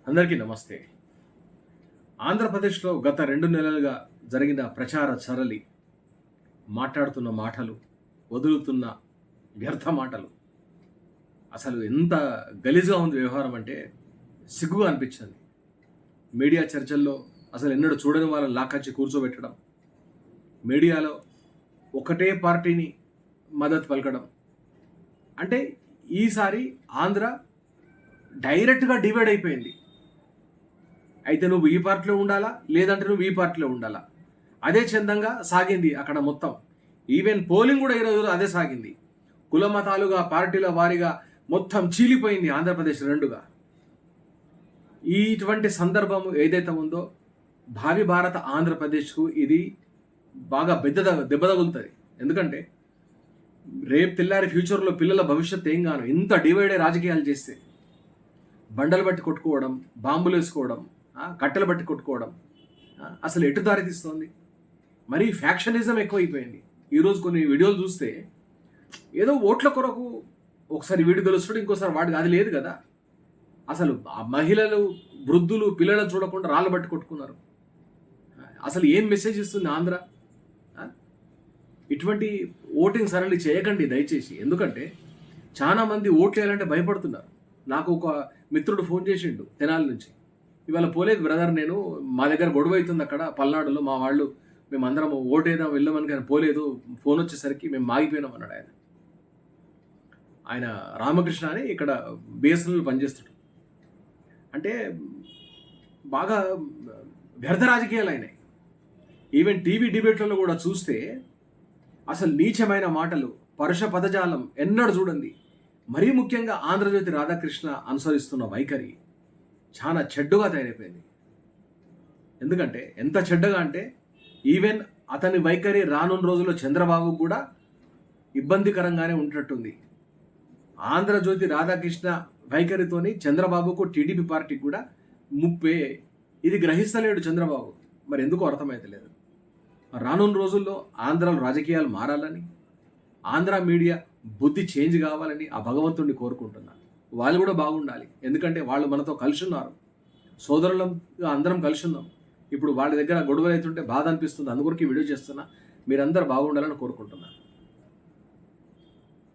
అందరికీ నమస్తే. ఆంధ్రప్రదేశ్లో గత 2 నెలలుగా జరిగిన ప్రచార సరళి, మాట్లాడుతున్న మాటలు, వదులుతున్న వ్యర్థ మాటలు అసలు ఎంత గలీజ్‌గా ఉంది వ్యవహారం అంటే సిగ్గుగా అనిపించింది. మీడియా చర్చల్లో అసలు ఎన్నడూ చూడని వాళ్ళని లాకొచ్చి కూర్చోబెట్టడం, మీడియాలో ఒకటే పార్టీని మద్దతు పలకడం. అంటే ఈసారి ఆంధ్ర డైరెక్ట్‌గా డివైడ్ అయిపోయింది. అయితే నువ్వు ఈ పార్టీలో ఉండాలా, లేదంటే నువ్వు ఈ పార్టీలో ఉండాలా. అదే చందంగా సాగింది అక్కడ మొత్తం. ఈవెన్ పోలింగ్ కూడా ఈరోజు అదే సాగింది. కుల మతాలుగా, పార్టీల వారీగా మొత్తం చీలిపోయింది ఆంధ్రప్రదేశ్ రెండుగా. ఇటువంటి సందర్భం ఏదైతే ఉందో భావి భారత ఆంధ్రప్రదేశ్కు ఇది బాగా దెబ్బ తగులుతుంది. ఎందుకంటే రేపు తెల్లారి ఫ్యూచర్లో పిల్లల భవిష్యత్తు ఏం గాను ఇంత డివైడ్ రాజకీయాలు చేస్తే బండలు బట్టి కొట్టుకోవడం, బాంబులు వేసుకోవడం, కట్టెలు బట్టి కొట్టుకోవడం అసలు ఎటు దారి తీస్తుంది. మరి ఫ్యాక్షనిజం ఎక్కువైపోయింది. ఈరోజు కొన్ని వీడియోలు చూస్తే ఏదో ఓట్ల కొరకు ఒకసారి వీడు గెలుస్తాడు, ఇంకోసారి వాడికి అది లేదు కదా. అసలు ఆ మహిళలు, వృద్ధులు, పిల్లలను చూడకుండా రాళ్ళు బట్టి కొట్టుకున్నారు. అసలు ఏం మెసేజ్ ఇస్తుంది ఆంధ్ర? ఇటువంటి ఓటింగ్ సరళి చేయకండి దయచేసి. ఎందుకంటే చాలామంది ఓట్లు వేయాలంటే భయపడుతున్నారు. నాకు ఒక మిత్రుడు ఫోన్ చేసిండు తెనాలి నుంచి, ఇవాళ పోలేదు బ్రదర్, నేను మా దగ్గర గొడవ అవుతుంది అక్కడ పల్నాడులో, మా వాళ్ళు మేమందరం ఓటేద్దాం వెళ్ళమని కానీ పోలేదు, ఫోన్ వచ్చేసరికి మేము మాగిపోయినాం అన్నాడు. ఆయన రామకృష్ణ అని ఇక్కడ బిఎస్ఎన్ఎల్ పనిచేస్తాడు. అంటే బాగా వ్యర్థ రాజకీయాలు అయినాయి. ఈవెన్ టీవీ డిబేట్లలో కూడా చూస్తే అసలు నీచమైన మాటలు, పరుష పదజాలం ఎన్నడూ చూడండి. మరీ ముఖ్యంగా ఆంధ్రజ్యోతి రాధాకృష్ణ అనుసరిస్తున్న వైఖరి చాలా చెడ్డగా తయారైపోయింది. ఎందుకంటే ఎంత చెడ్డగా అంటే ఈవెన్ అతని వైఖరి రానున్న రోజుల్లో చంద్రబాబు కూడా ఇబ్బందికరంగానే ఉంటున్నట్టుంది. ఆంధ్రజ్యోతి రాధాకృష్ణ వైఖరితోని చంద్రబాబుకు, టీడీపీ పార్టీకి కూడా ముప్పే. ఇది గ్రహిస్తలేడు చంద్రబాబు. మరి ఎందుకో అర్థమైతలేదు. రానున్న రోజుల్లో ఆంధ్రలో రాజకీయాలు మారాలని, ఆంధ్ర మీడియా బుద్ధి చేంజ్ కావాలని ఆ భగవంతుడిని కోరుకుంటున్నాను. వాళ్ళు కూడా బాగుండాలి. ఎందుకంటే వాళ్ళు మనతో కలిసి ఉన్నారు, సోదరులంగా అందరం కలిసి ఉన్నాం. ఇప్పుడు వాళ్ళ దగ్గర గొడవలు అవుతుంటే బాధ అనిపిస్తుంది. అందుకొరకు వీడియో చేస్తున్నా. మీరందరూ బాగుండాలని కోరుకుంటున్నాను.